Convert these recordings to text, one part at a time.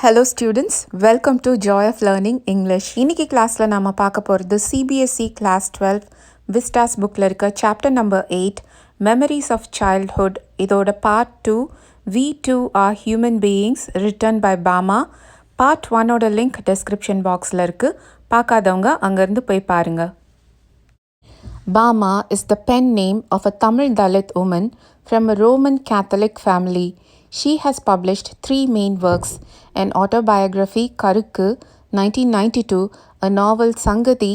Hello students, welcome to Joy of Learning English. இன்னைக்கு கிளாஸ்ல நாம பார்க்க போறது CBSE Class 12 Vistas bookல இருக்க chapter number 8 Memories of Childhood. இதோட part 2 We Too Are Human Beings written by Bama. part 1 ஓட link description boxல இருக்கு. பார்க்காதவங்க அங்க இருந்து போய் பாருங்க. Bama is the pen name of a Tamil Dalit woman from a Roman Catholic family. She has published 3 main works, an autobiography Karukku 1992, a novel Sangathi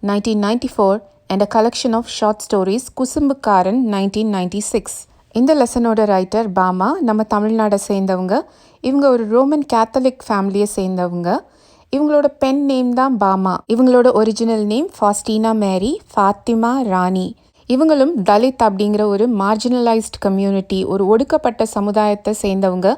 1994, and a collection of short stories Kusumbukaran 1996. இந்த லெசனோட writer Bama நம்ம தமிழ்நாடை சேர்ந்தவங்க. இவங்க ஒரு Roman Catholic ஃபேமிலியை சேர்ந்தவங்க. இவங்களோட pen name தான் பாமா. இவங்களோட ஒரிஜினல் நேம் ஃபாஸ்டினா மேரி ஃபாத்திமா ராணி. இவங்களும் தலித் அப்படிங்கிற ஒரு மார்ஜினலைஸ்ட் கம்யூனிட்டி, ஒரு ஒடுக்கப்பட்ட சமுதாயத்தை சேர்ந்தவங்க.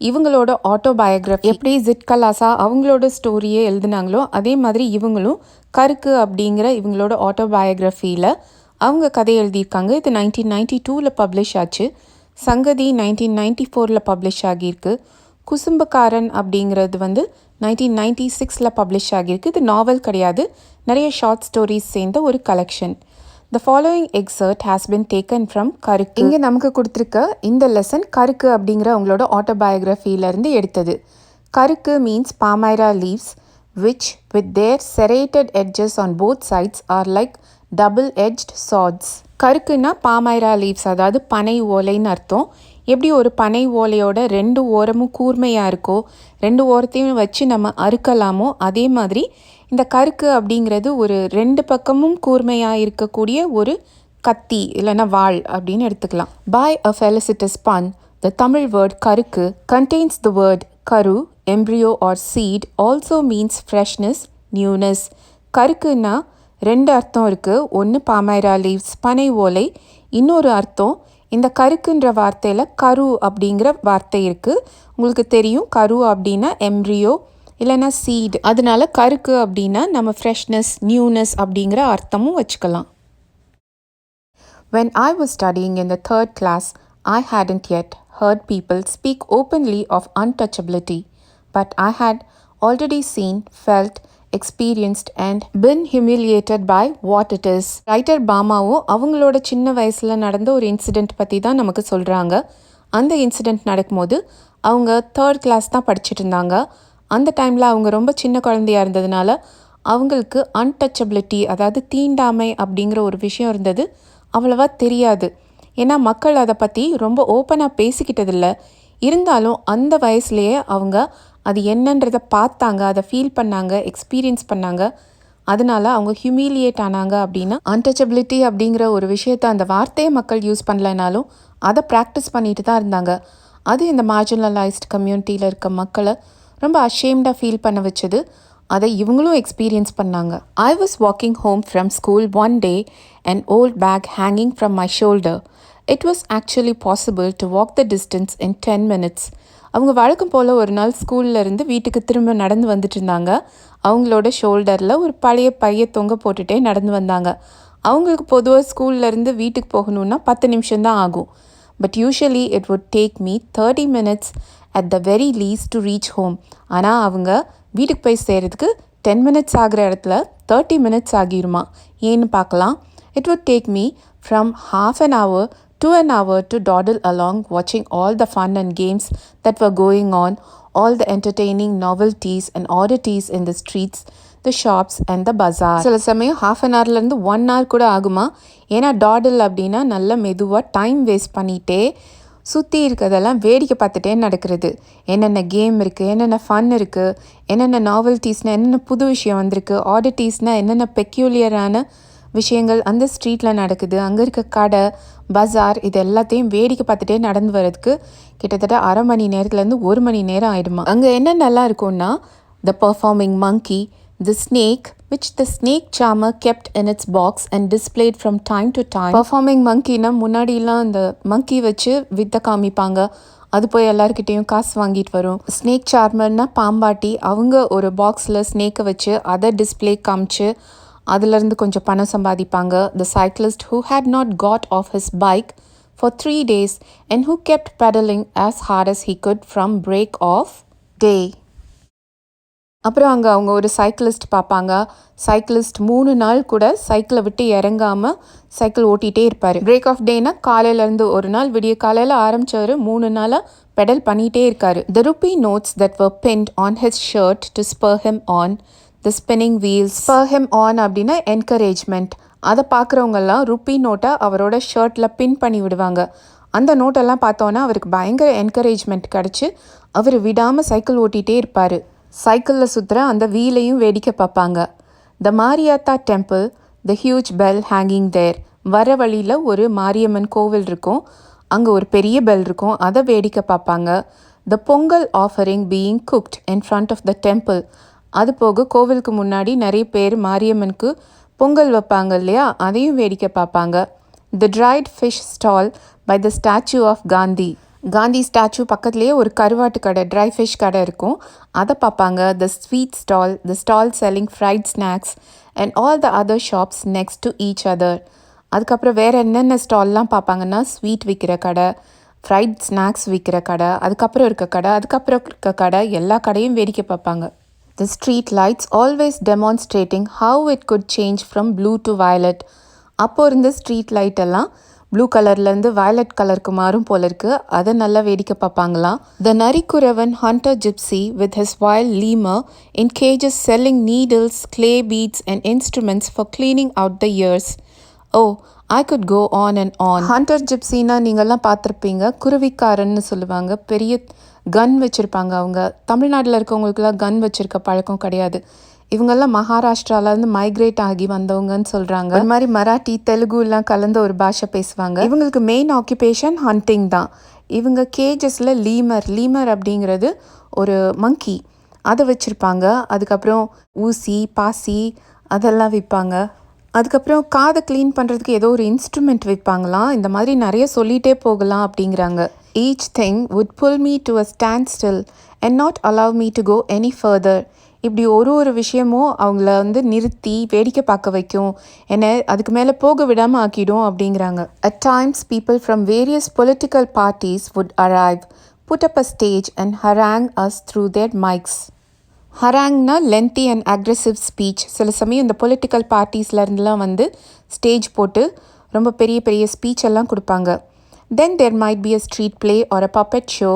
இவங்களோட ஆட்டோபயோகிராஃபி எப்படி ஜிட்கலாசா அவங்களோட ஸ்டோரியை எழுதினாங்களோ அதே மாதிரி இவங்களும் கருக்கு அப்படிங்கிற இவங்களோட ஆட்டோபயோகிராஃபியில் அவங்க கதை எழுதியிருக்காங்க. இது 1992 பப்ளிஷ் ஆச்சு. சங்கதி 1994 பப்ளிஷ் ஆகியிருக்கு. குசும்புக்காரன் அப்படிங்கிறது 1996 பப்ளிஷ் ஆகியிருக்கு. இது நாவல் கிடையாது, நிறைய ஷார்ட் ஸ்டோரிஸ் சேர்ந்த ஒரு collection. The following excerpt has been taken from கருக்கு. இங்கே நமக்கு கொடுத்துருக்க இந்த லெசன் கருக்கு அப்படிங்கிற அவங்களோட ஆட்டோபயோகிராஃபியிலேருந்து எடுத்தது. கருக்கு means palmyra leaves which with their serrated edges on both sides are like double-edged swords. கருக்குன்னா பாமைரா லீவ்ஸ், அதாவது பனை ஓலைன்னு அர்த்தம். எப்படி ஒரு பனை ஓலையோட 2 ஓரமும் கூர்மையாக இருக்கோ, 2 ஓரத்தையும் வச்சு நம்ம அறுக்கலாமோ, அதே மாதிரி இந்த கருக்கு அப்படிங்கிறது ஒரு 2 பக்கமும் கூர்மையாக இருக்கக்கூடிய ஒரு கத்தி இல்லைன்னா வாள் அப்படின்னு எடுத்துக்கலாம். By a felicitous pun, the Tamil word Karukku contains the word karu, embryo or seed, also means freshness, newness. கருக்குன்னா 2 அர்த்தம் இருக்குது. ஒன்று பாமைரா லீவ்ஸ் பனை ஓலை, இன்னொரு அர்த்தம் இந்த கருக்குன்ற வார்த்தையில் கரு அப்படிங்கிற வார்த்தை இருக்குது. உங்களுக்கு தெரியும் கரு அப்படின்னா எம்ப்ரியோ இல்லைன்னா சீட், அதனால கருக்கு அப்படின்னா நம்ம ஃப்ரெஷ்னஸ் நியூனஸ் அப்படிங்கிற அர்த்தமும் வச்சுக்கலாம். When I was studying in the 3rd class, I hadn't yet heard people speak openly of untouchability, but I had already seen, felt, experienced and been humiliated by what it is. Writer பாமாவும் அவங்களோட சின்ன வயசில் நடந்த ஒரு incident பற்றி தான் நமக்கு சொல்கிறாங்க. அந்த இன்சிடெண்ட் நடக்கும்போது அவங்க 3rd கிளாஸ் தான் படிச்சுட்டு இருந்தாங்க. அந்த டைமில் அவங்க ரொம்ப சின்ன குழந்தையாக இருந்ததுனால அவங்களுக்கு அன்டச்சபிலிட்டி, அதாவது தீண்டாமை அப்படிங்கிற ஒரு விஷயம் இருந்தது அவ்வளவா தெரியாது. ஏன்னா மக்கள் அதை பற்றி ரொம்ப ஓப்பனாக பேசிக்கிட்டதில்லை. இருந்தாலும் அந்த வயசுலேயே அவங்க அது என்னன்றதை பார்த்தாங்க, அதை ஃபீல் பண்ணாங்க, எக்ஸ்பீரியன்ஸ் பண்ணாங்க. அதனால அவங்க ஹியூமிலியேட் ஆனாங்க. அப்படின்னா அன்டச்சபிலிட்டி அப்படிங்கிற ஒரு விஷயத்தை, அந்த வார்த்தையை மக்கள் யூஸ் பண்ணலைனாலும் அதை ப்ராக்டிஸ் பண்ணிட்டு தான் இருந்தாங்க. அது இந்த மார்ஜினலைஸ்ட் கம்யூனிட்டியில் இருக்க மக்களை ரொம்ப அஷேம்டாக ஃபீல் பண்ண வச்சது. அதை இவங்களும் எக்ஸ்பீரியன்ஸ் பண்ணாங்க. I was walking home from school one day, an old bag hanging from my shoulder. It was actually possible to walk the distance in 10 minutes. அவங்க வழக்கம் போல் ஒரு நாள் ஸ்கூலில் இருந்து வீட்டுக்கு திரும்ப நடந்து வந்துட்டு இருந்தாங்க. அவங்களோட ஷோல்டரில் ஒரு பழைய பையை தொங்க போட்டுகிட்டே நடந்து வந்தாங்க. அவங்களுக்கு பொதுவாக ஸ்கூல்லேருந்து வீட்டுக்கு போகணுன்னா 10 நிமிஷம்தான் ஆகும். But usually it would take me 30 minutes at the very least to reach home. ஆனால் அவங்க வீட்டுக்கு போய் சேர்கிறதுக்கு 10 minutes ஆகிற இடத்துல 30 minutes ஆகிருமா. ஏன்னு பார்க்கலாம். It would take me from half an hour to an hour to dawdle along watching all the fun and games that were going on, all the entertaining novelties and oddities in the streets, the shops and the bazaar. சில சமயம் half an hourலேருந்து 1 hour கூட ஆகுமா. ஏன்னா டாடல் அப்படின்னா நல்ல மெதுவாக time waste பண்ணிகிட்டே சுற்றி இருக்கிறதெல்லாம் வேடிக்கை பார்த்துட்டே நடக்கிறது. என்னென்ன கேம் இருக்குது, என்னென்ன ஃபன் இருக்குது, என்னென்ன நாவல்ட்டிஸ்னால் என்னென்ன புது விஷயம் வந்திருக்கு, ஆடிட்டிஸ்னால் என்னென்ன பெக்யூலியரான விஷயங்கள் அந்த ஸ்ட்ரீட்டில் நடக்குது, அங்கே இருக்க கடை பஜார், இது எல்லாத்தையும் வேடிக்கை பார்த்துட்டே நடந்து வர்றதுக்கு கிட்டத்தட்ட 1/2 மணி நேரத்துலேருந்து 1 மணி நேரம் ஆகிடுமா. அங்கே என்னென்னலாம் இருக்கும்னா the performing monkey, the snake which the snake charmer kept in its box and displayed from time to time. Performing monkeyனா முன்னாடிலாம் அந்த monkey வச்சு வித்தை காமிப்பாங்க, அது போய் எல்லாருக்கிட்டேயும் காசு வாங்கிட்டு வரும். ஸ்னேக் சார்மர்னா பாம்பாட்டி, அவங்க ஒரு பாக்ஸில் ஸ்னேக்கை வச்சு அதை டிஸ்பிளே காமிச்சு அதிலிருந்து கொஞ்சம் பணம் சம்பாதிப்பாங்க. The cyclist who had not got off his bike for 3 days and who kept pedaling as hard as he could from break of day. அப்புறம் அங்கே அவங்க ஒரு சைக்கிளிஸ்ட் பார்ப்பாங்க. சைக்கிளிஸ்ட் 3 நாள் கூட சைக்கிளை விட்டு இறங்காமல் சைக்கிள் ஓட்டிகிட்டே இருப்பார். பிரேக் ஆஃப் டேனா காலையிலேருந்து ஒரு நாள் விடிய காலையில் ஆரம்பித்தவர் 3 நாளாக பெடல் பண்ணிகிட்டே இருக்காரு. The rupee notes that were pinned on his shirt to spur him on. The spinning wheels. Spur him on அப்படின்னா என்கரேஜ்மெண்ட். அதை பார்க்குறவங்கெல்லாம் ருப்பி நோட்டை அவரோட ஷர்ட்டில் பின் பண்ணி விடுவாங்க. அந்த நோட்டெல்லாம் பார்த்தோன்னா அவருக்கு பயங்கர என்கரேஜ்மெண்ட் கிடச்சி அவர் விடாமல் சைக்கிள் ஓட்டிகிட்டே இருப்பார். சைக்கிளில் சுற்றுற அந்த வீலையும் வேடிக்கை பார்ப்பாங்க. The Mariyatha temple, the huge bell hanging there. வர வழியில் ஒரு மாரியம்மன் கோவில் இருக்கும். அங்கே ஒரு பெரிய பெல் இருக்கும். அதை வேடிக்கை பார்ப்பாங்க. The Pongal offering being cooked in front of the temple. அது போக கோவிலுக்கு முன்னாடி நிறைய பேர் மாரியம்மனுக்கு பொங்கல் வைப்பாங்க இல்லையா, அதையும் வேடிக்கை பார்ப்பாங்க. The dried fish stall by the statue of Gandhi. Gandhi statue பக்கத்துலேயே ஒரு கருவாட்டு கடை, ட்ரை ஃபிஷ் கடை இருக்கும். அதை பார்ப்பாங்க. த sweet stall, the stall selling fried snacks and all the other shops next to each other. அதுக்கப்புறம் வேறு என்னென்ன ஸ்டால்லாம் பார்ப்பாங்கன்னா, ஸ்வீட் விற்கிற கடை, ஃப்ரைட் ஸ்நாக்ஸ் விற்கிற கடை, அதுக்கப்புறம் இருக்க கடை எல்லா கடையும் வேடிக்கை பார்ப்பாங்க. The street lights always demonstrating how it could change from blue to violet. அப்போ இருந்த ஸ்ட்ரீட் லைட் எல்லாம் ப்ளூ கலர்லேருந்து வயலட் கலருக்கு மாறும் போல இருக்கு. அதை நல்லா வேடிக்கை பார்ப்பாங்களாம். The Narikuravan hunter gypsy with his wild lemur in cages selling needles, clay beads and instruments for cleaning out the ears. Oh, I could go on and on. Hunter ஜிப்சின்னா நீங்கள்லாம் பார்த்துருப்பீங்க. குருவிக்காரன்னு சொல்லுவாங்க. பெரிய கன் வச்சுருப்பாங்க. அவங்க தமிழ்நாட்டில் இருக்கவங்களுக்குலாம் கன் வச்சுருக்க பழக்கம் கிடையாது. இவங்கெல்லாம் மகாராஷ்டிராவிலேருந்து மைக்ரேட் ஆகி வந்தவங்கன்னு சொல்கிறாங்க. அது மாதிரி மராட்டி, தெலுங்குலாம் கலந்த ஒரு பாஷை பேசுவாங்க. இவங்களுக்கு மெயின் ஆக்குபேஷன் ஹண்டிங் தான். இவங்க கேஜஸில் லீமர் அப்படிங்கிறது ஒரு மங்கி, அதை வச்சுருப்பாங்க. அதுக்கப்புறம் ஊசி, பாசி அதெல்லாம் விற்பாங்க. அதுக்கப்புறம் காதை க்ளீன் பண்ணுறதுக்கு ஏதோ ஒரு இன்ஸ்ட்ருமெண்ட் விற்பாங்களாம். இந்த மாதிரி நிறைய சொல்லிகிட்டே போகலாம் அப்படிங்கிறாங்க. Each thing would pull me to a standstill and not allow me to go any further. இப்படி ஒரு விஷயமும் அவங்கள நிறுத்தி வேடிக்கை பார்க்க வைக்கும், என்னை அதுக்கு மேலே போக விடாமல் ஆக்கிடும் அப்படிங்கிறாங்க. At times people from various political parties would arrive, put up a stage and harangue us through their mics. ஹராங்னா லென்த்தி அண்ட் அக்ரெசிவ் ஸ்பீச். சில சமயம் இந்த பொலிட்டிக்கல் பார்ட்டிஸ்லேருந்துலாம் ஸ்டேஜ் போட்டு ரொம்ப பெரிய பெரிய ஸ்பீச் எல்லாம் கொடுப்பாங்க. Then there might be a street play or a puppet show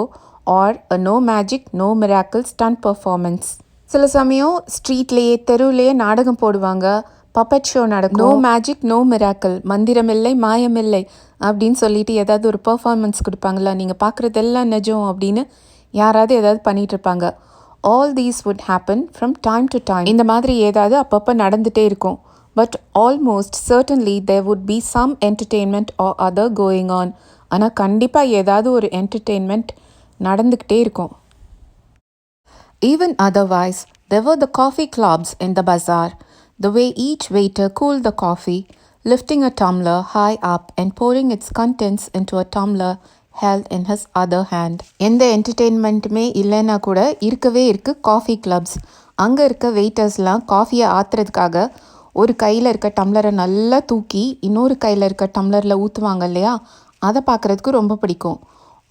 or a no magic no miracle stunt performance. சில சமயம் ஸ்ட்ரீட்லேயே தெருவிலேயே நாடகம் போடுவாங்க, பப்பெட் ஷோ நடக்கும். நோ மேஜிக் நோ மிராக்கிள், மந்திரமில்லை மாயமில்லை அப்படின்னு சொல்லிட்டு ஏதாவது ஒரு பர்ஃபார்மன்ஸ் கொடுப்பாங்களா, நீங்கள் பார்க்குறதெல்லாம் நிஜம் அப்படின்னு யாராவது ஏதாவது பண்ணிகிட்டு இருப்பாங்க. All these would happen from time to time. இந்த மாதிரி ஏதாவது அப்பப்போ நடந்துகிட்டே இருக்கும். But almost certainly there would be some entertainment or other going on. ஆனால் கண்டிப்பாக ஏதாவது ஒரு entertainment நடந்துக்கிட்டே இருக்கும். Even otherwise, there were the coffee clubs in the bazaar. The way each waiter cooled the coffee, lifting a tumbler high up and pouring its contents into a tumbler held in his other hand. எந்த என்டர்டெயின்மெண்ட்டுமே இல்லைன்னா கூட இருக்கவே இருக்குது coffee clubs. அங்கே இருக்க வெயிட்டர்ஸ்லாம் காஃபியை ஆற்றுறதுக்காக ஒரு கையில் இருக்க டம்ளரை நல்லா தூக்கி இன்னொரு கையில் இருக்க டம்ளரில் ஊற்றுவாங்க இல்லையா, அதை பார்க்குறதுக்கு ரொம்ப பிடிக்கும்.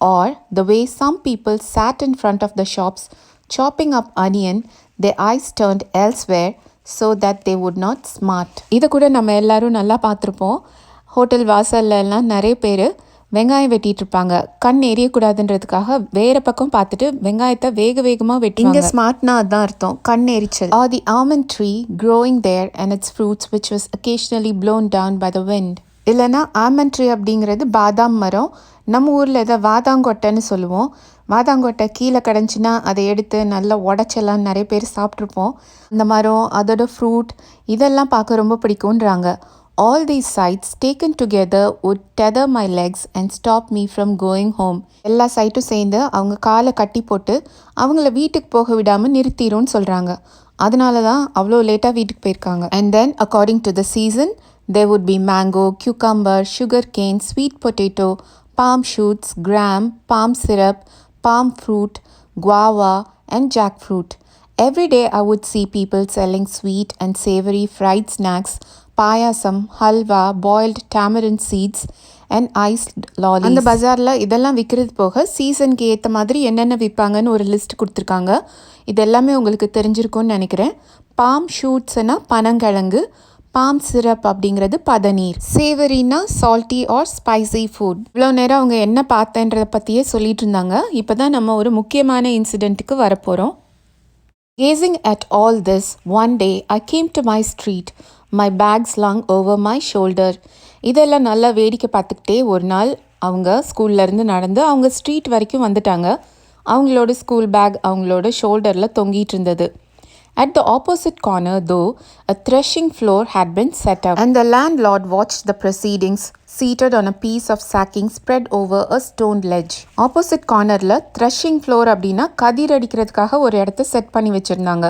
Are the way some people sat in front of the shops chopping up onion, their eyes turned elsewhere so that they would not smart. இதை கூட நம்ம எல்லாரும் நல்லா பார்த்துருப்போம். ஹோட்டல் வாசல்லாம் நிறைய பேர் வெங்காயம் வெட்டிட்டு இருப்பாங்க. கண் எரியக்கூடாதுன்றதுக்காக வேற பக்கம் பார்த்துட்டு வெங்காயத்தை வேகமாக வெட்டுவாங்க. இங்கே ஸ்மார்ட்னா அதுதான் அர்த்தம், கண் எரிச்சல். Or the almond tree growing there and its fruits which was occasionally blown down by the wind. இல்லைன்னா ஆல்மண்ட் ட்ரீ அப்படிங்கிறது பாதாம் மரம். நம்ம ஊரில் இதை வாதாங்கொட்டைன்னு சொல்லுவோம். வாதாங்கொட்டை கீழே கிடந்துச்சின்னா அதை எடுத்து நல்லா உடச்செல்லாம் நிறைய பேர் சாப்பிட்ருப்போம். இந்த மரம், அதோட ஃப்ரூட் இதெல்லாம் பார்க்க ரொம்ப பிடிக்கும்ன்றாங்க. All these sights taken together would tether my legs and stop me from going home. எல்லா சைட்டும் சேர்ந்து அவங்க காலை கட்டி போட்டு அவங்கள வீட்டுக்கு போக விடாமல் நிறுத்திடும்னு சொல்கிறாங்க. அதனால தான் அவ்வளோ லேட்டாக வீட்டுக்கு போயிருக்காங்க. And then according to the season, there would be mango, cucumber, sugar cane, sweet potato, palm shoots, gram, palm syrup, palm fruit, guava and jackfruit. Every day I would see people selling sweet and savory fried snacks, payasam, halwa, boiled tamarind seeds and iced lollies. அந்த பஜாரில் இதெல்லாம் விற்கிறது போக சீசனுக்கு ஏற்ற மாதிரி என்னென்ன விற்பாங்கன்னு ஒரு லிஸ்ட் கொடுத்துருக்காங்க. இது எல்லாமே உங்களுக்கு தெரிஞ்சிருக்கும்னு நினைக்கிறேன். பாம் ஷூட்ஸ்னா பனங்கிழங்கு, பாம் சிரப் அப்படிங்கிறது பதநீர், சேவரினா சால்ட்டி ஆர் ஸ்பைசி ஃபுட். இவ்வளோ நேரம் அவங்க என்ன பார்த்தேன்றதை பற்றியே சொல்லிட்டு இருந்தாங்க. இப்போ தான் நம்ம ஒரு முக்கியமான இன்சிடெண்ட்டுக்கு வரப்போகிறோம். Gazing at all this, one day I came to my street, my bag slung over my shoulder. இதெல்லாம் நல்லா வேடிக்கை பார்த்துக்கிட்டே ஒரு நாள் அவங்க ஸ்கூல்லேருந்து நடந்து அவங்க ஸ்ட்ரீட் வரைக்கும் வந்துட்டாங்க. அவங்களோட ஸ்கூல் பேக் அவங்களோட ஷோல்டரில் தொங்கிட்டு இருந்தது. At the opposite corner, though, a threshing floor had been set up, and the landlord watched the proceedings, seated on a piece of sacking spread over a stone ledge. Opposite cornerல threshing floor அப்படின்னா கதிர் அடிக்கிறதுக்காக ஒரு இடத்த set பண்ணி வச்சுருந்தாங்க.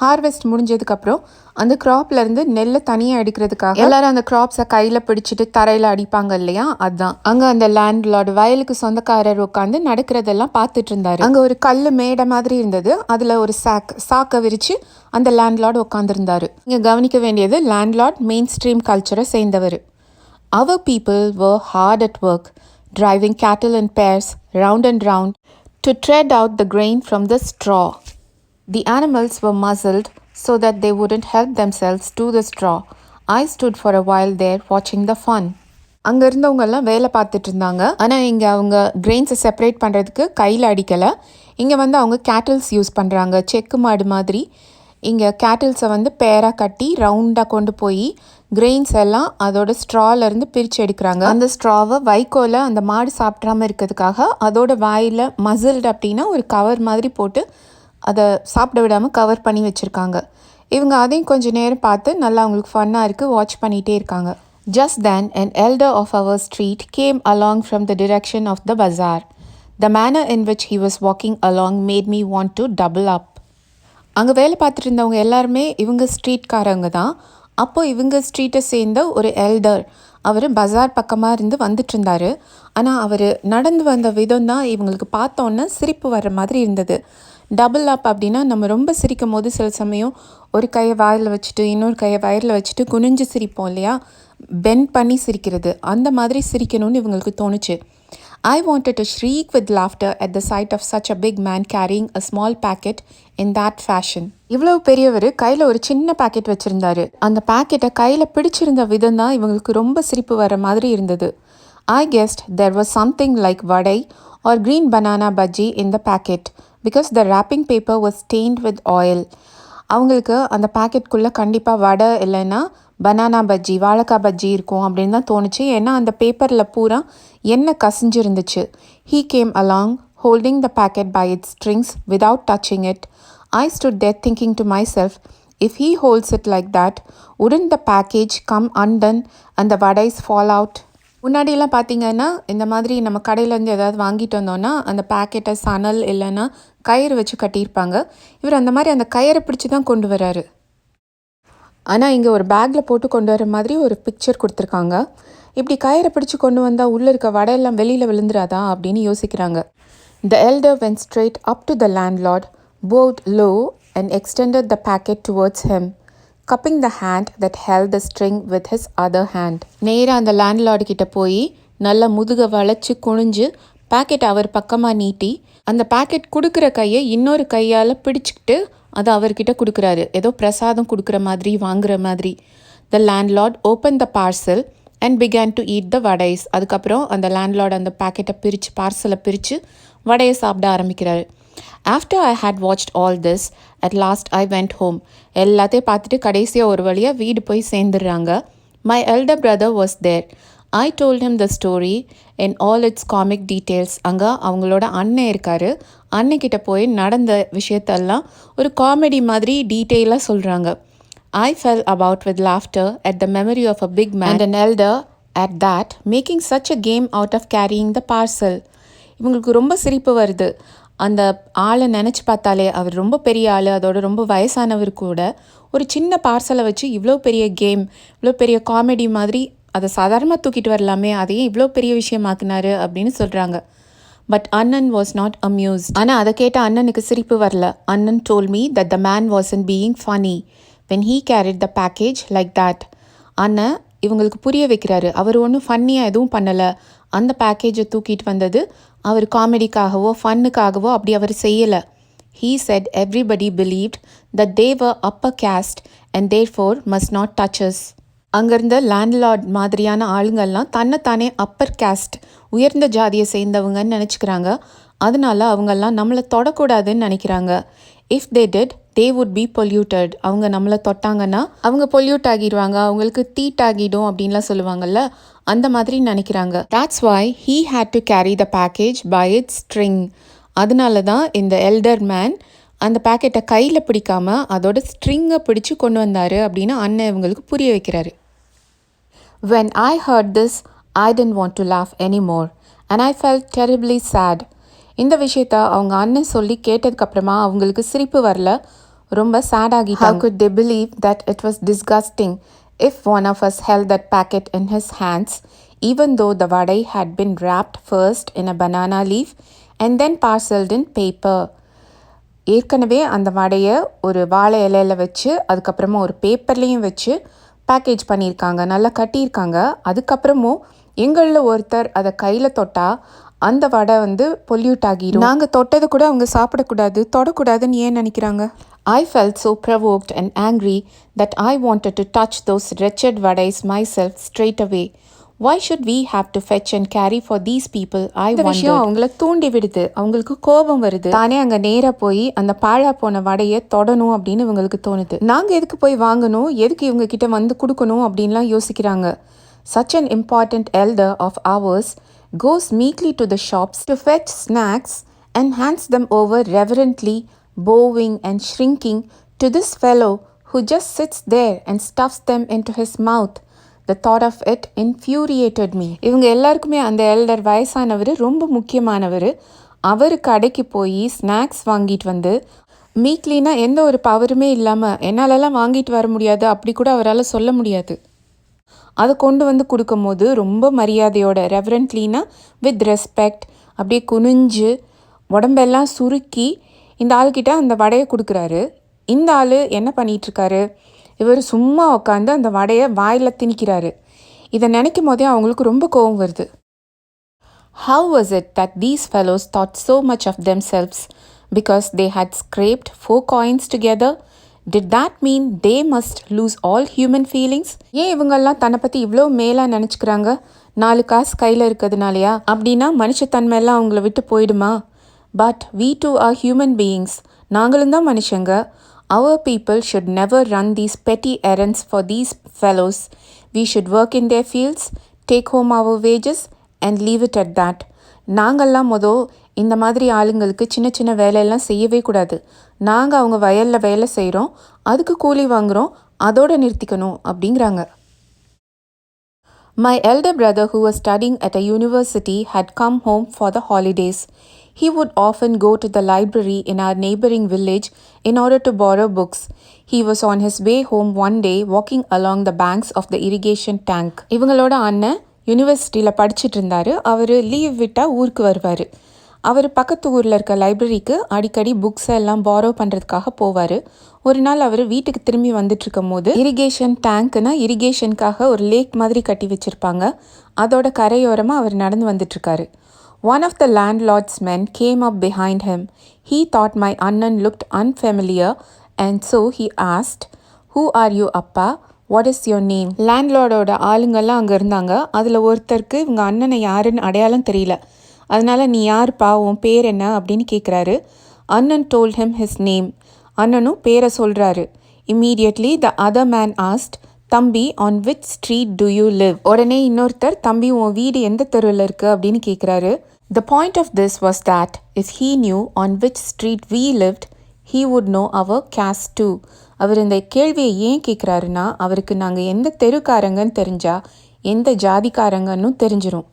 Harvest முடிஞ்சதுக்கப்புறம் அந்த க்ராப்லேருந்து நெல்லை தனியாக எடுக்கிறதுக்காக எல்லாரும் அந்த க்ராப்ஸை கையில் பிடிச்சிட்டு தரையில் அடிப்பாங்க இல்லையா, அதுதான். அங்கே அந்த லேண்ட்லார்டு வயலுக்கு சொந்தக்காரர் உட்காந்து நடக்கிறதெல்லாம் பார்த்துட்டு இருந்தாரு. அங்கே ஒரு கல் மேடை மாதிரி இருந்தது. அதில் ஒரு சாக்கை விரித்து அந்த லேண்ட்லார்டு உட்காந்துருந்தாரு. இங்கே கவனிக்க வேண்டியது, லேண்ட்லார்ட் மெயின் ஸ்ட்ரீம் கல்ச்சரை சேர்ந்தவர். Our people were hard at work, driving cattle in pairs round and round to tread out the grain from the straw. The animals were muzzled so that they wouldn't help themselves to the straw. I stood for a while there watching the fun. அங்கே இருந்தவங்கெல்லாம் வேலை பார்த்துட்டு இருந்தாங்க. ஆனால் இங்கே அவங்க கிரெயின்ஸை separate பண்ணுறதுக்கு கையில் அடிக்கலை. இங்கே வந்து அவங்க கேட்டில்ஸ் யூஸ் பண்ணுறாங்க. செக்கு மாடு மாதிரி இங்கே கேட்டில்ஸை வந்து பேராக கட்டி ரவுண்டாக கொண்டு போய் கிரெயின்ஸ் எல்லாம் அதோட ஸ்ட்ராலேருந்து பிரித்து எடுக்கிறாங்க. அந்த ஸ்ட்ராவை வைக்கோலை அந்த மாடு சாப்பிட்றாமல் இருக்கிறதுக்காக அதோட வாயில் மசில்டு அப்படின்னா ஒரு கவர் மாதிரி போட்டு அதை சாப்பிட விடாமல் கவர் பண்ணி வச்சுருக்காங்க. இவங்க அதையும் கொஞ்சம் நேரம் பார்த்து நல்லா அவங்களுக்கு ஃபன்னாக இருக்குது, வாட்ச் பண்ணிகிட்டே இருக்காங்க. Just then an elder of our street came along from the direction of the bazaar. The manner in which he was walking along made me want to double up. அங்கே வேலை பார்த்துட்டு இருந்தவங்க எல்லாருமே இவங்க ஸ்ட்ரீட்காரங்க தான். அப்போது இவங்க ஸ்ட்ரீட்டை சேர்ந்த ஒரு எல்டர், அவர் பஜார் பக்கமாக இருந்து வந்துட்டு இருந்தார். ஆனால் அவர் நடந்து வந்த விதம் தான் இவங்களுக்கு பார்த்தோன்னே சிரிப்பு வர்ற மாதிரி இருந்தது. டபுள் அப் அப்படின்னா நம்ம ரொம்ப சிரிக்கும் போது சில சமயம் ஒரு கையை வாயில் வச்சுட்டு இன்னொரு கையை வயரில் வச்சுட்டு குனிஞ்சு சிரிப்போம் இல்லையா, பெண்ட் பண்ணி சிரிக்கிறது. அந்த மாதிரி சிரிக்கணும்னு இவங்களுக்கு தோணுச்சு. I wanted to shriek with laughter at the sight of such a big man carrying a small packet in that fashion. இவ்வளவு பெரியவர் கையில் ஒரு சின்ன பாக்கெட் வச்சுருந்தாரு. அந்த பாக்கெட்டை கையில் பிடிச்சிருந்த விதம் தான் இவங்களுக்கு ரொம்ப சிரிப்பு வர மாதிரி இருந்தது. I guessed there was something like vadai or green banana bhaji in the packet because the wrapping paper was stained with oil. அவங்களுக்கு அந்த பாக்கெட்டுக்குள்ளே கண்டிப்பாக வடை இல்லைன்னா பனானா பஜ்ஜி, வாழைக்காய் பஜ்ஜி இருக்கும் அப்படின்னு தான் தோணுச்சு. ஏன்னா அந்த பேப்பரில் பூரா எண்ணெய் கசிஞ்சிருந்துச்சு. He came along holding the packet by its strings without touching it. I stood there thinking to myself, if he holds it like that, wouldn't the package come undone and the vadais fall out? முன்னாடியெல்லாம் பார்த்தீங்கன்னா இந்த மாதிரி நம்ம கடையிலேருந்து ஏதாவது வாங்கிட்டு வந்தோன்னா அந்த பேக்கெட்டை சணல் இல்லைன்னா கயிறு வச்சு கட்டியிருப்பாங்க. இவர் அந்த மாதிரி அந்த கயிறை பிடிச்சி தான் கொண்டு வராரு. ஆனால் இங்கே ஒரு பேக்கில் போட்டு கொண்டு வர மாதிரி ஒரு பிக்சர் கொடுத்துருக்காங்க. இப்படி கயிறை பிடிச்சி கொண்டு வந்தால் உள்ளே இருக்க வடையெல்லாம் வெளியில் விழுந்துடாதா அப்படின்னு யோசிக்கிறாங்க. The elder went straight up to the landlord, bowed low and extended the packet towards him, cupping the hand that held the string with his other hand. நேராக அந்த லேண்ட்லார்டு கிட்ட போய் நல்லா முதுகை வளைச்சி குனிஞ்சு பேக்கெட் அவர் பக்கமாக நீட்டி அந்த பேக்கெட் கொடுக்குற கையை இன்னொரு கையால் பிடிச்சிக்கிட்டு அதை அவர்கிட்ட கொடுக்குறாரு. ஏதோ பிரசாதம் கொடுக்குற மாதிரி வாங்குற மாதிரி. The landlord opened the parcel and began to eat the vadais. அதுக்கப்புறம் அந்த லேண்ட்லார்டு அந்த பேக்கெட்டை பிரித்து பார்சலை பிரித்து வடையை சாப்பிட ஆரம்பிக்கிறாரு. After I had watched all this, at last I went home. எல்லாத்தையும் பார்த்துட்டு கடைசியாக ஒரு வழியாக வீடு போய் சேர்ந்துடுறாங்க. My elder brother was there. I told him the story in all its comic details. அங்கே அவங்களோட அண்ணன் இருக்காரு. அண்ணன்கிட்ட போய் நடந்த விஷயத்தெல்லாம் ஒரு காமெடி மாதிரி டீட்டெயிலாக சொல்கிறாங்க. I fell about with laughter at the memory of a big man and an elder at that, making such a game out of carrying the parcel. இவங்களுக்கு ரொம்ப சிரிப்பு வருது. அந்த ஆளை நினச்சி பார்த்தாலே அவர் ரொம்ப பெரிய ஆள், அதோட ரொம்ப வயசானவர் கூட ஒரு சின்ன பார்சலை வச்சு இவ்வளோ பெரிய கேம், இவ்வளோ பெரிய காமெடி மாதிரி அதை சாதாரணமாக தூக்கிட்டு வரலாமே, அதையும் இவ்வளோ பெரிய விஷயமாக்குனாரு அப்படின்னு சொல்கிறாங்க. பட் அண்ணன் வாஸ் நாட் அம்யூஸ்ட். ஆனால் அதை கேட்ட அண்ணனுக்கு சிரிப்பு வரல. அண்ணன் told me that the man wasn't being funny when he carried the package like that. அண்ணன் இவங்களுக்கு புரிய வைக்கிறாரு. அவர் ஒன்றும் ஃபன்னியாக எதுவும் பண்ணலை. அந்த பேக்கேஜை தூக்கிட்டு வந்தது அவர் காமெடிக்காகவோ ஃபன்னுக்காகவோ அப்படி அவர் செய்யலை. He said everybody believed that they were upper caste and therefore must not touch us. அங்கிருந்த லேண்ட்லார்ட் மாதிரியான ஆளுங்கள்லாம் தன்னைத்தானே அப்பர் கேஸ்ட் உயர்ந்த ஜாதியை சேர்ந்தவங்கன்னு நினச்சிக்கிறாங்க. அதனால அவங்கெல்லாம் நம்மளை தொடக்கூடாதுன்னு நினைக்கிறாங்க. If they did they would be polluted. அவங்க நம்மளை தொட்டாங்கன்னா அவங்க பொல்யூட் ஆகிடுவாங்க, அவங்களுக்கு தீட்டாகிடும் அப்படின்லாம் சொல்லுவாங்கல்ல, அந்த மாதிரி நினைக்கிறாங்க. That's why he had to carry the package by its string. அதனால தான் இந்த எல்டர் மேன் அந்த பேக்கெட்டை கையில் பிடிக்காம அதோட ஸ்ட்ரிங்கை பிடிச்சு கொண்டு வந்தார் அப்படின்னு அண்ணன் இவங்களுக்கு புரிய வைக்கிறாரு. When I heard this, I didn't want to laugh anymore and I felt terribly sad. இந்த விஷயத்த அவங்க அண்ணன் சொல்லி கேட்டதுக்கப்புறமா அவங்களுக்கு சிரிப்பு வரல, ரொம்ப சேட் ஆகிட்டாங்க. How could they believe that it was disgusting if one of us held that packet in his hands, even though the vadai had been wrapped first in a banana leaf and then parceled in paper. ஏற்கனவே அந்த வடையை ஒரு வாழை இலையில் வச்சு அதுக்கப்புறமா ஒரு பேப்பர்லேயும் வச்சு பேக்கேஜ் பண்ணியிருக்காங்க, நல்லா கட்டியிருக்காங்க. அதுக்கப்புறமும் எங்களில் ஒருத்தர் அதை கையில் தொட்டால் அந்த வடை பொல்யூட் ஆகிடும். நாங்கள் தொட்டது கூட அவங்க சாப்பிடக்கூடாது, தொடக்கூடாதுன்னு ஏன் நினைக்கிறாங்க? I felt so provoked and angry that I wanted to touch those wretched vadais myself straight away. Why should we have to fetch and carry for these people? இந்த விஷயம் அவங்கள தூண்டி விடுது, அவங்களுக்கு கோபம் வருது. தானே அங்கே நேராக போய் அந்த பாழா போன வடையை தொடணும் அப்படின்னு இவங்களுக்கு தோணுது. நாங்கள் எதுக்கு போய் வாங்கணும், எதுக்கு இவங்க கிட்ட கொடுக்கணும் அப்படின்லாம் யோசிக்கிறாங்க. Such an important elder of ours goes meekly to the shops to fetch snacks and hands them over reverently, bowing and shrinking to this fellow who just sits there and stuffs them into his mouth. The thought of it infuriated me. இவங்க எல்லாருக்குமே அந்த elder வயசானவர் ரொம்ப முக்கியமானவர். அவர் கடைக்கு போய் snacks வாங்கிட்டு மீக்லினா எந்த ஒரு பவருமே இல்லாமல் என்னாலலாம் வாங்கிட்டு வர முடியாது அப்படி கூட அவரால் சொல்ல முடியாது. அதை கொண்டு கொடுக்கும் போது ரொம்ப மரியாதையோட, ரெவரண்ட்லினா வித் ரெஸ்பெக்ட், அப்படியே குனிஞ்சு உடம்பெல்லாம் சுருக்கி இந்த ஆள்கிட்ட அந்த வடையை கொடுக்குறாரு. இந்த ஆள் என்ன பண்ணிகிட்ருக்காரு, இவர் சும்மா உட்காந்து அந்த வடையை வாயில் திணிக்கிறாரு. இதை நினைக்கும் போதே அவங்களுக்கு ரொம்ப கோபம் வருது. How was it that these fellows thought so much of themselves because they had scraped 4 coins together? Did that mean they must lose all human feelings? ஏன் இவங்கெல்லாம் தன்னை பற்றி இவ்வளோ மேலாக நினச்சிக்கிறாங்க? 4 காசு கையில் இருக்கிறதுனாலையா? அப்படின்னா மனுஷத்தன்மையெல்லாம் அவங்கள விட்டு போயிடுமா? But we too are human beings. நாங்களும் தான் மனுஷங்க. Our people should never run these petty errands for these fellows. We should work in their fields, take home our wages and leave it at that. நாங்கள்லாம் இந்த மாதிரி ஆளுங்களுக்கு சின்ன சின்ன வேலையெல்லாம் செய்யவே கூடாது. நாங்கள் அவங்க வயலில் வேலை செய்கிறோம், அதுக்கு கூலி வாங்குகிறோம், அதோடு நிறுத்திக்கணும் அப்படிங்கிறாங்க. My elder brother, who was studying at a university, had come home for the holidays. He would often go to the library in our neighboring village in order to borrow books. He was on his way home one day walking along the banks of the irrigation tank. இவங்களோட அண்ணன் யூனிவர்சிட்டியில் படிச்சுட்டு இருந்தார். அவர் leave விட்டால் ஊருக்கு வருவார். அவர் பக்கத்து ஊரில் இருக்க லைப்ரரிக்கு அடிக்கடி புக்ஸை எல்லாம் பாரோ பண்ணுறதுக்காக போவார். ஒரு நாள் அவர் வீட்டுக்கு திரும்பி வந்துட்டுருக்கும் போது இரிகேஷன் டேங்க்னா இரிகேஷனுக்காக ஒரு லேக் மாதிரி கட்டி வச்சுருப்பாங்க, அதோட கரையோரமாக அவர் நடந்து வந்துட்டுருக்காரு. One of the landlord's men came up behind him. He thought my Annan looked unfamiliar and so he asked, "Who are you, Appa? What is your name?" லேண்ட்லார்டோட ஆளுங்கெல்லாம் அங்கே இருந்தாங்க. அதில் ஒருத்தருக்கு இவங்க அண்ணனை யாருன்னு அடையாளம் தெரியல. அதனால நீ யாருப்பா, உன் பேர் என்ன அப்படின்னு கேட்குறாரு. அண்ணன் told him his name. அண்ணனும் பேரை சொல்கிறாரு. Immediately the other man asked, "தம்பி, on which street do you live?" உடனே இன்னொருத்தர், தம்பி உன் வீடு எந்த தெருவில் இருக்குது அப்படின்னு கேட்குறாரு. The point of this was that if he knew on which street we lived, he would know our caste too. அவர் இந்த கேள்வியை ஏன் கேட்குறாருன்னா, அவருக்கு நாங்கள் எந்த தெருக்காரங்கன்னு தெரிஞ்சா எந்த ஜாதிக்காரங்கன்னு தெரிஞ்சிடும்.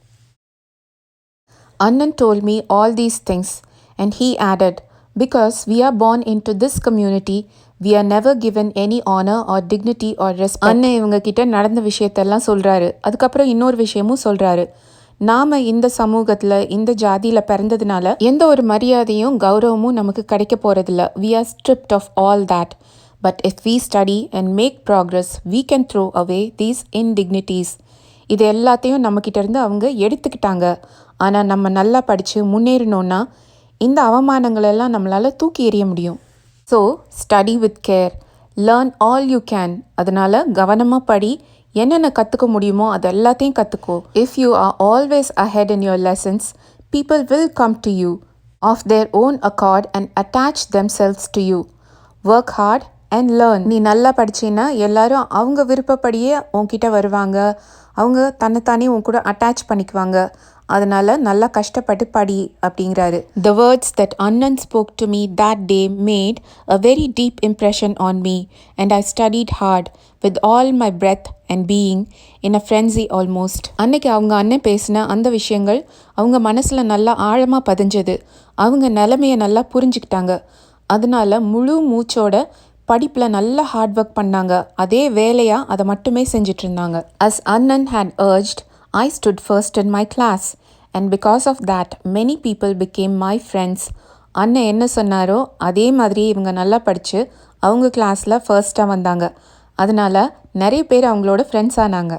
Annan told me all these things and he added, "Because we are born into this community, we are never given any honor or dignity or respect." அண்ணன் இவங்க கிட்ட நடந்த விஷயத்தெல்லாம் சொல்கிறாரு. அதுக்கப்புறம் இன்னொரு விஷயமும் சொல்கிறாரு. நாம் இந்த சமூகத்தில் இந்த ஜாதியில் பிறந்ததுனால எந்த ஒரு மரியாதையும் கௌரவமும் நமக்கு கிடைக்க போகிறதில்ல. We are stripped of all that. But if we study and make progress, we can throw away these indignities. இது எல்லாத்தையும் நம்மக்கிட்ட இருந்து அவங்க எடுத்துக்கிட்டாங்க. ஆனால் நம்ம நல்லா படித்து முன்னேறணுன்னா இந்த அவமானங்களெல்லாம் நம்மளால் தூக்கி எறிய முடியும். So study with care, learn all you can. அதனால் கவனமாக படி, என்னென்ன கற்றுக்க முடியுமோ அது எல்லாத்தையும் கற்றுக்கோ. If you are always ahead in your lessons, people will come to you of their own accord and attach themselves to you. Work hard and learn. நீ நல்லா படிச்சீன்னா எல்லாரும் அவங்க விருப்பப்படியே உன்கிட்ட வருவாங்க, அவங்க தன்னைத்தானே உன் கூட அட்டாச் பண்ணிக்குவாங்க. அதனால நல்லா கஷ்டப்பட்டு படி அப்படிங்கிறாரு. The words that Annan spoke to me that day made a very deep impression on me, and I studied hard with all my breath and being in a frenzy almost. அன்னைக்கு அவங்க அண்ணன் பேசின அந்த விஷயங்கள் அவங்க மனசில் நல்லா ஆழமாக பதிஞ்சது. அவங்க நிலைமையை நல்லா புரிஞ்சுக்கிட்டாங்க. அதனால முழு மூச்சோட படிப்பில் நல்லா ஹார்ட் ஒர்க் பண்ணாங்க. அதே வேலையாக அதை மட்டுமே செஞ்சிட்டு இருந்தாங்க. As Annan had urged, I stood first in my class, and because of that many people became my friends. அண்ணன் என்ன சொன்னாரோ அதே மாதிரி இவங்க நல்லா படித்து அவங்க கிளாஸில் ஃபர்ஸ்ட்டாக வந்தாங்க. அதனால நிறைய பேர் அவங்களோட ஃப்ரெண்ட்ஸ் ஆனாங்க.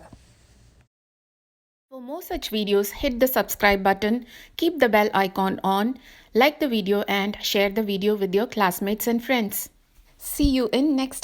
For more such videos, hit the subscribe button, keep the bell icon on, like the video and share the video with your classmates and friends. See you in next